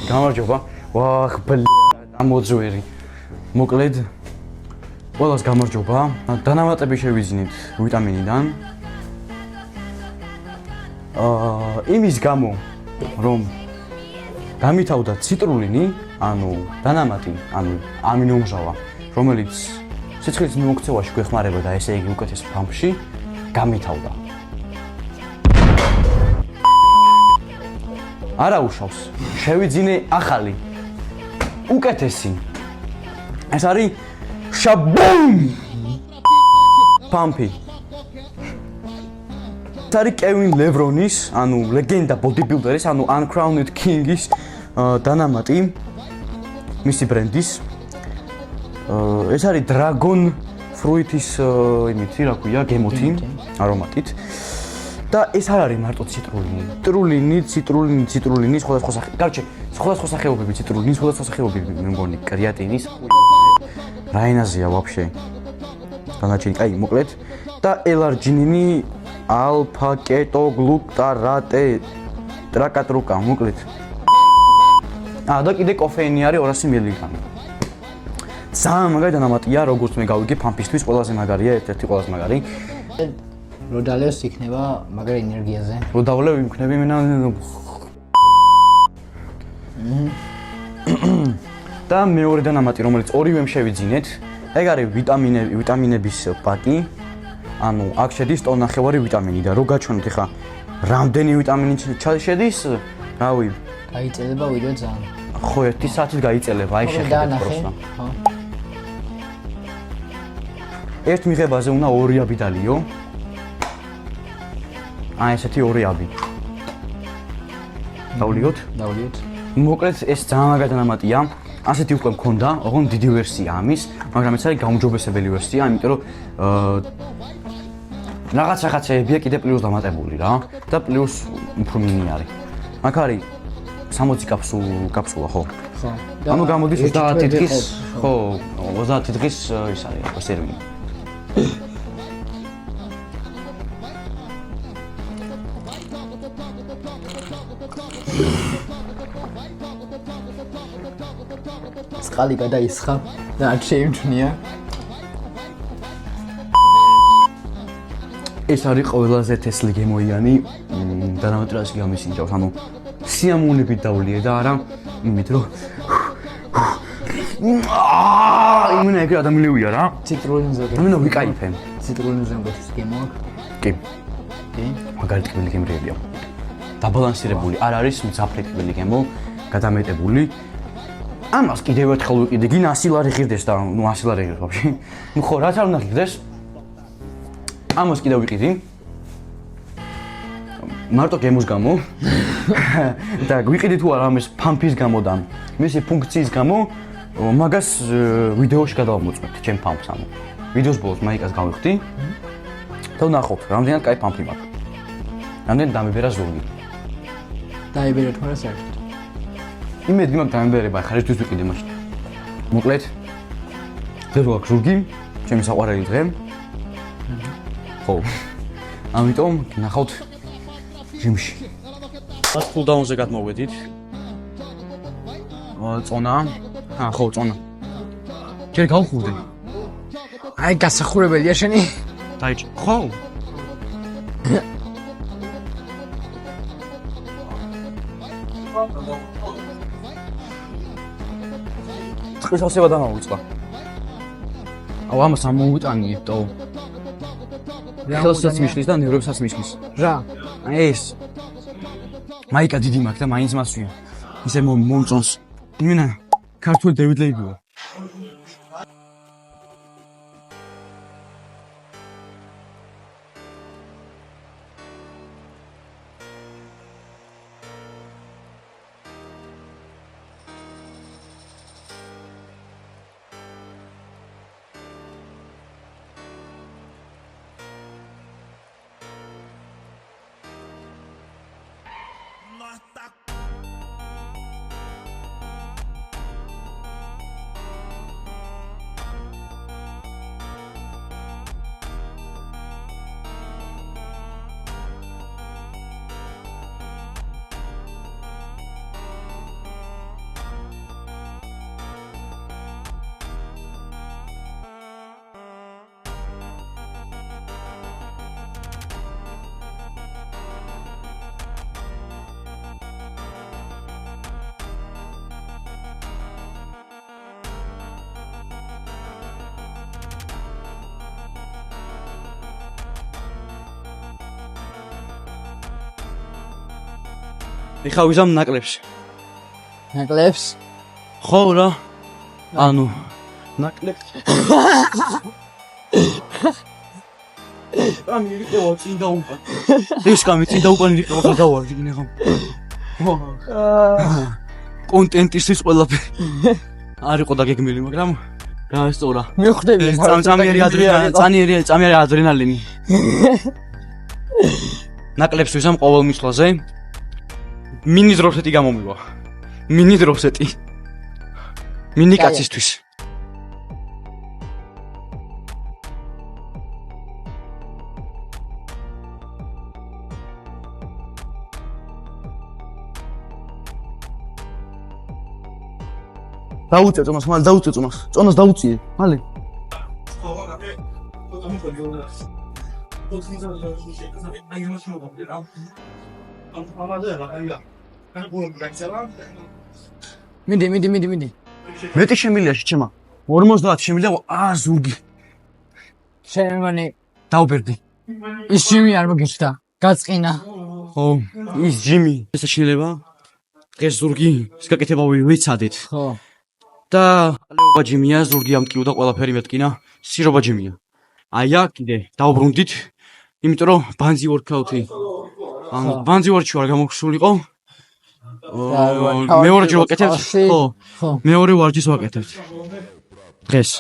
გამარჯობა. ვახ, ამოძვერი. მოკლედ ყველას გამარჯობა. დანამატები შევიძინეთ ვიტამინიდან. იმის გამო, რომ გამითავდა ციტრულინი, ანუ დანამატი, ანუ ამინომჟავა, რომელიც სიცხლის მიმოქცევაში გვეხმარებოდა, ესე იგი უკეთეს ფამფში, გამითავდა. არა უშავს. შევიძინე ახალი. უკეთესი. ეს არის შაბუმ! ფამფი. ეს არის კევინ ლევრონის, ანუ ლეგენდა ბოდიბილდერის, ანუ Uncrowned King-ის დანამატი, მისი ბრენდის. ეს არის Dragon Fruit-ის იმითი, რა ქვია, გემოთი, არომატით. და ეს არ არის მარტო ციტრულინი, სხვადასხვა სახეობები ციტრულინის, სხვადასხვა სახეობები მე მგონი კრეატინის, რაინაზია ვაფშე. დანარჩენი, აი, მოკლედ და ელარჯინინი, ალფა კეტო გლუტარატე ტრაკატრუკა, მოკლედ. და კიდე კოფეინი არის 200 მილიგრამი. ძალიან მაგარი დანამატია, როგორც მე გავიგე, ფამფისთვის ყველაზე მაგარია, ერთ-ერთი ყველაზე მაგარი. რო დალევს იქნება მაგარი ენერგიაზე. რო დავლევ იქნები მენა და მეორე დანამატი, რომელიც ორივემ შევიძინეთ, ეგ არის ვიტამინების პაკი. ანუ აქ შედის ტონნახევარი ვიტამინი და რო გაჩვენოთ ახლა რამდენი ვიტამინი შედის, რავი, გაიწელება ვიდეო ძალიან. ხო, 1 საათით გაიწელება, აი შეხედეთ პროსტა. ერთ მიღებაზე უნდა 2 აბი დალიო. აი ესეთი 2 აბი. დავლიოთ? დავლიოთ. მოკლედ ეს ძალიან მაგარი დანამატია. ასეთი უკვე მქონდა, ოღონდ დიდი ვერსია ამის, მაგრამ ეს არის გაუმჯობესებელი ვერსია, იმიტომ რომ რაღაცეებია კიდე პლუს დამატებული რა და პლუს უფრო მინი არის. აქ არის 60 კაფსულა, ხო? ხო. ანუ გამოდის 30 დღის, ხო, 30 დღის ის არის სერვინგი. წყალი გადაისხა და არ შეიმჩნია. ეს არის ყველაზე თესლი გემოიანი დანამატი რაც გამისინჯავს, ანუ სიამოვნებით დავლიე და არა იმით რომ იმენა ეგრე ადამიანია რა. ციტრულინზე. იმენა ვიკაიფე. ციტრულინზე მგოთის გემო აქვს? კი. კი. მაგარი ტკბილი გემრიებია. დაბალანსირებული, არ არის მძაფრი ტკბილი გემო, გადამეტებული. ამას კიდევ ერთხელ ვიყიდე, გინა 100 ლარი ღირდეს და ნუ 100 ლარი ღირდეს ვაფშე. ნუ ხო, რაც არ უნდა ღირდეს. ამას კიდევ ვიყიდი. მარტო გემოს გამო. და ვიყიდი თუ არა ამის ფამფის გამო და მისი ფუნქციის გამო, მაგას ვიდეოში გადავამოწმებთ ჩემ ფამფს ამო. ვიდეოს ბოლოს მაიკას გავიხდი. და ვნახოთ, რამდენად კაი ფამფი მაქვს. რამდენად დამებერა ზურგი. დაიბერეთ მაგრამ საერთოდ. იმედი მაქვს დამებერება, ხა ერთთვის ვიყიდე მაშინ. მოკლედ დღეს ვაქვს ზურგი, ჩემი საყვარელი დღე. ხო. ამიტომ ნახავთ ჯიმში. კულდაუნზე გადმოვედით. წონა. ხო, წონა. ჯერ გავხურდე. აი გასახურებელია შენი? დაიჭი. ხო. წყლის ასება დამავიწყა. აუ ამას ამოვიტანიეთ თო. ხელსაც მიშლის და ნევრებსაც მიშლის. რა? ეს. მაიკა დიდი მაქვს და მაინც მასვია. ისე მომწონს. იმენა ქართული დევიდ ლეიბია. ეხა ვიზამ ნაკლებს. ნაკლებს? ხო რა. ანუ ნაკლებს. ამი რიყევა წინ დაუყან. ეს კამი წინ დაუყან რიყევა გადავარდი ნახო. კონტენტისთვის ყველაფერი. არ იყო დაგეგმილი, მაგრამ გაასწორა. მიხვდები წამიერი ადრენალინი. ნაკლებს ვიზამ ყოველ მისვლაზე. მინი დროფსეტი გამომივა. მინი დროფსეტი. მინი კაცისთვის. დაუწე წონას, მალე დაუწე წონას. წონას დაუწიე, მალე. მიდი. მეტი შემილია შეჩემა. 50 შემილია, ზურგი. შენ მგონი დაუბერდი. ის ჯიმი არ მოგიჩნდა. გაწყინა. ხო, ის ჯიმი. ეს შეიძლება? დღეს ზურგი სკაკეთება ვიცადეთ. ხო. და ყლეობა ჯიმია, ზურგი ამტკიუდა ყველაფერი მეთკინა, სირობა ჯიმია. აი აქ კიდე დაუბრუნდით, იმიტომ რომ ბანძი ვორკაუთი. ანუ ბანძი ვორკი არ გამოგსულიყო. მეორე ჯერ ვაკეთებთ. ხო. მეორე ვარჯიშს ვაკეთებთ. დღეს.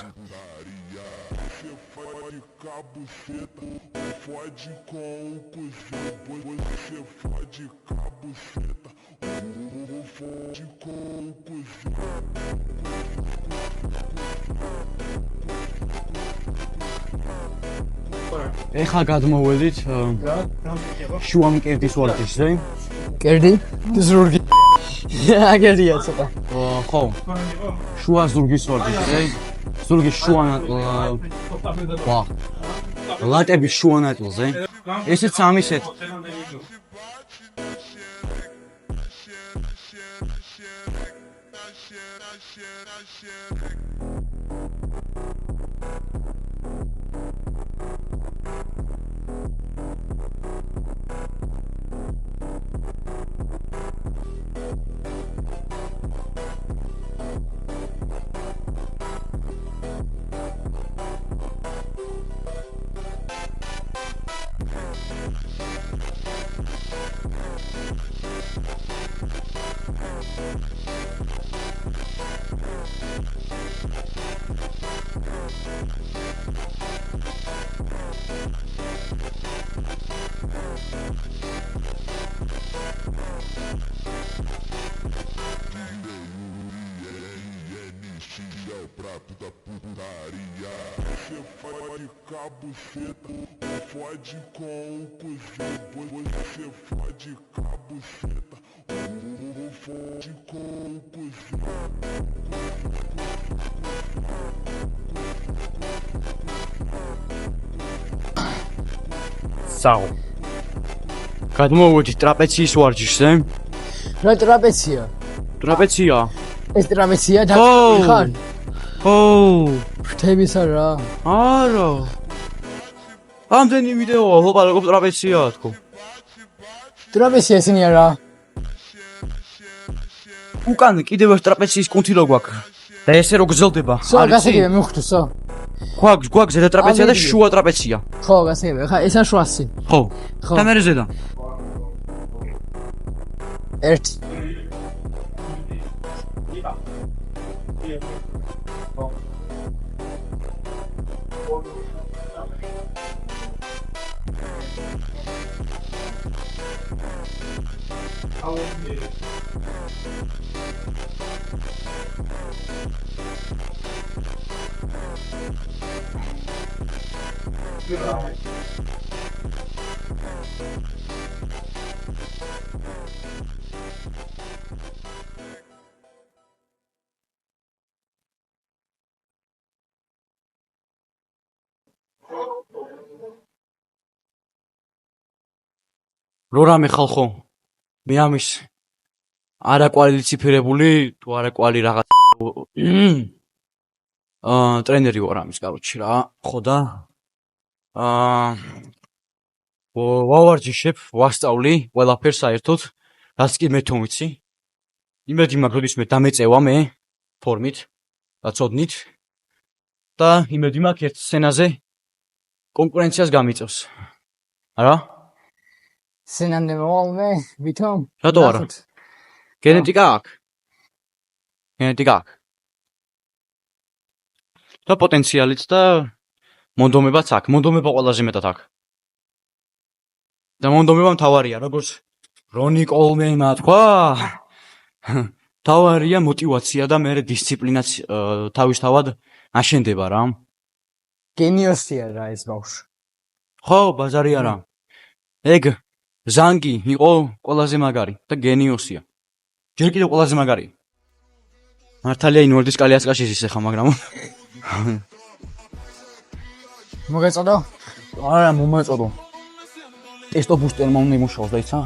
ეხლა გადმოვედით შუა მკერდის ვარჯიშზე. კერდი? ზურგი. აგერია ცოტა. ხო. შუა ზურგის ვარჯიშზე. ზურგის შუა ლატების შუა ნაწილზე. ესეც ამისეთ. prato da putaria. Você fode com a buceta, fode com o cuzão. Você fode com a buceta, fode com o cuzão. Sal. გადმოვედი ტრაპეციის ვარჯიშზე. რა ტრაპეცია? ტრაპეცია. ეს ტრაპეცია და ხარ? ხო. ფრთების არა. არა. ამდენი ვიდეოა, ოპა როგორ ტრაპეცია თქო. ტრაპეცია ისინი არა. უკან კიდევ ერთ ტრაპეციის კუნთი რო გვაქვს. და ესე რო გრძელდება. სო, გასაგებია მივხვდოსო. გვაქვს ზედა ტრაპეცია და შუა ტრაპეცია. ხო, გასაგებია. ხა ესა შუასი. ხო. და მე ზედა. ერთი. რო რამე ხალხო მე ამის არაკვალიფიცირებული თუ არაკვალი რაღაც ტრენერი ვარ ამის კაროჩი რა ხო და ვავარჯიშებ ვასწავლი ყველაფერს საერთოდ რას კი მე თვითონ ვიცი? იმედი მაქვს, როდის მე დამეწევა მე ფორმით, დაცოდნით და იმედი მაქვს ერთ სცენაზე კონკურენციას გამიწევს. არა? სცენამდე მოვალმე, ვითომ? რატო არა? გენეტიკა აქვს. გენეტიკა აქვს. და პოტენციალიც და მონდომებაც აქვს. მონდომება ყველაზე მეტად აქვს. და მონდომება მთავარია, როგორც რონი კოლმენმა თქვა. თავარია мотиваცია და მე დისციპლინაც თავისთავად აშენდება რა. გენიოსია რა ეს ბავშვი. ხო, ბაზარი არა. ეგ ზანგი იყო ყველაზე მაგარი და გენიოსია. ჯერ კიდევ ყველაზე მაგარი. მართალია ინვერდის კალიასკაშის ის ხა, მაგრამ მოგეწოდო? არა, მომეწოდო. ტესტობუსტერმა უნდა იმუშაოს და იცი?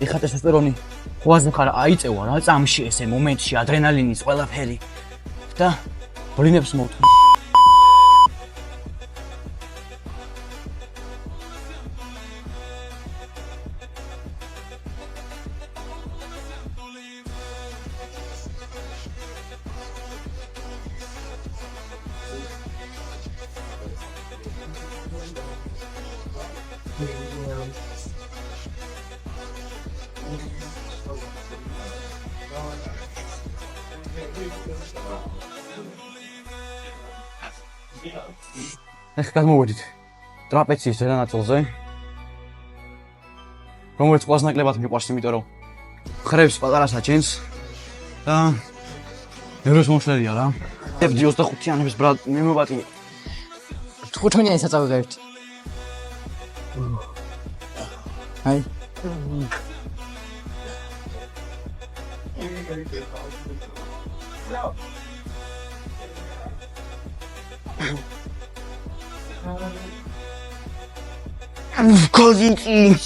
ეხა ტესტოსტერონი ღვაზე ხარ აიწევა რა წამში ესე მომენტში ადრენალინის ყველაფერი და ვლინებს მოვთ. ეხლა გადმოვედით ტრაპეციის ზედა ნაწილზე, რომელიც ყველაზე ნაკლებად მიყვარს, იმიტომ რომ ხრევს პატარას აჩენს და ეროს მომშლელია რა. 25-იანების ბრალ მიმობატი 5-იანი საწავლებთ. აი. კოზინკის.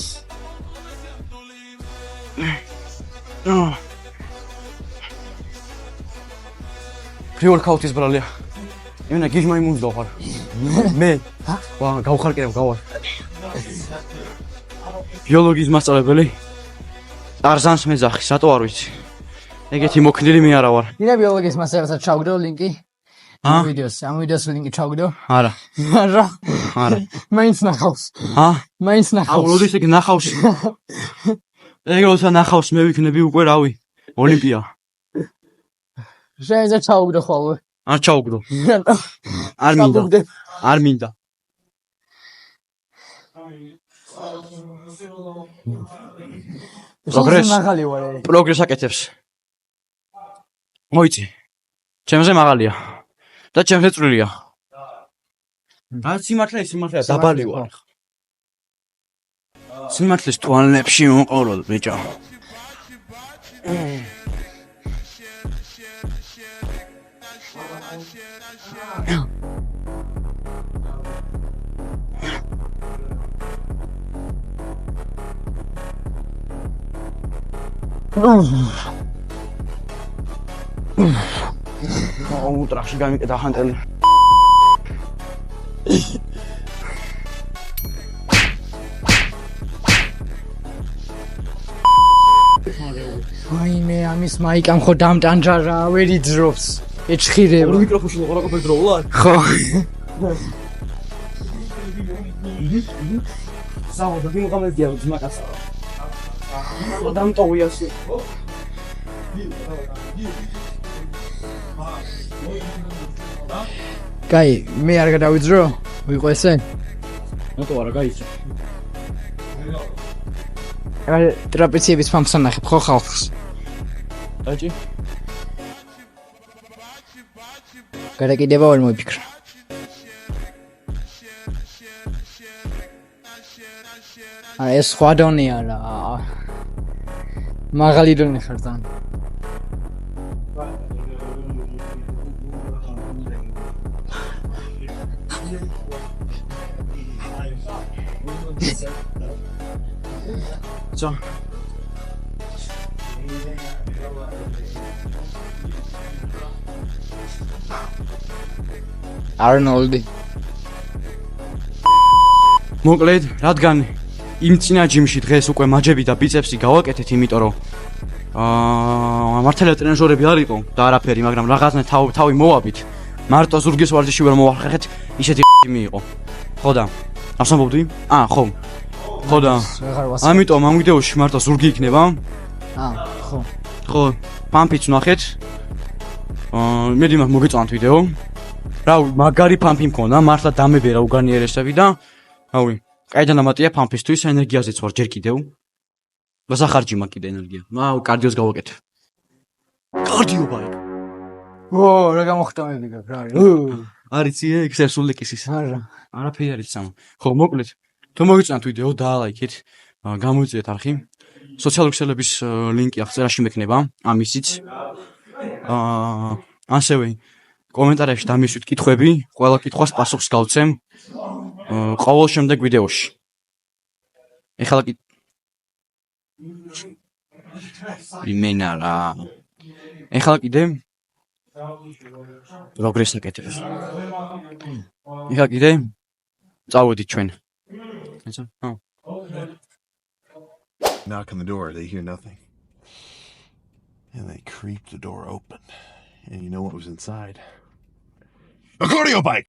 პრიორკაუტის ბრალია. იმენა გიჟმა იმუნს დავხარ. მე? ვა, გავხარ კიდევ, გავარ. ბიოლოგიის მასწავლებელი. ტარზანს მეძახის, რატო არ ვიცი. ეგეთი მოქნილი მე არა ვარ. დინა ბიოლოგიის მასწავლებელსაც ჩავგდო ლინკი. ამ ვიდეოს ლინკი ჩავგდო. არა. არა. არა. მაინც ნახავს. მაინც ნახავს. აუ, როდის ეგ ნახავს? ეგ როცა ნახავს მე ვიქნები უკვე რავი, ოლიმპია. შეიძლება ჩავგდო ხოლმე. არ ჩავგდო. არ მინდა. არ მინდა. პროგრეს მაღალი ვარ. პროგრეს აკეთებს. მოიცი. ჩემზე მაღალია. და ჩემზე წვრილია. რა სიმართლეა დაბალი ვარ. სიმართლეს თვალებში მოყორო ბიჭო. აუ, ტრახში გამიკეთა ხანტელი. ვაიმე, ამის მაიკამ ხო დამტანჯა რა, ვერ იძრობს. ეჭხირება. მიკროფონში ლაპარაკობ დროულად. ხო. საო, და ვიმღამებია ძმაკას. დამტოვიასი. კაი, მე არ გადავიძრო? ვიყო ესე? რატო არა გაიცე? აი, ტრაპეციების ფამს ანახებ ხო ხალხს? აჭი? გადაკიდება ვერ მოიფიქრა. აი, ეს სხვა დონეა რა. მაღალი დონე ხარ თან. Co? არნოლდი. მოკლედ, რადგან იმ წინა ჯიმში დღეს უკვე მაჯები და ბიცეპსი გავაკეთეთ, იმიტომ რომ მართალია ტრენაჟორები არ იყო და არაფერი, მაგრამ რაღაცნაირად თავი მოვაბით. მარტო ზურგის ვარჯიში ვერ მოვახერხეთ, ისეთი მიიღო. ხო და ასამბობდი? ხო. ხო და ამიტომ ამ ვიდეოში მარტო ზურგი იქნება. ხო. ხო, პამპიც ნახეთ. მედი მოგეწონათ ვიდეო. რა მაგარი პამპი მქონდა, მართლა დამებერა უგანიერესები და რავი, კაი დანამატია პამპისთვის, ენერგიაზეც ვარ ჯერ კიდევ. გასახარჯი მაქვს კიდე ენერგია. კარდიოს გავაკეთე. კარდიო ბაი. რა გამოხტამები გაქვს რა. არის ეგ სერსულიკის ის. არა. არაფერი არის სამ. ხო, მოკლედ. თუ მოგეწონათ ვიდეო, დაალაიქეთ, გამოიწვიეთ არხი. სოციალური ქსელების ლინკი ახლა წერაში მექნება, ამისიც. ასევე კომენტარებში დამისვით კითხვები, ყველა კითხვას პასუხს გავცემ ყოველ შემდეგ ვიდეოში. ეხლა კი იმენა რა. ეხლა კიდე პროგრესს აკეთებ. ეხლა კიდე წავედით ჩვენ. Knock on the door, they hear nothing. And they creep the door open. And you know what was inside? A cardio bike!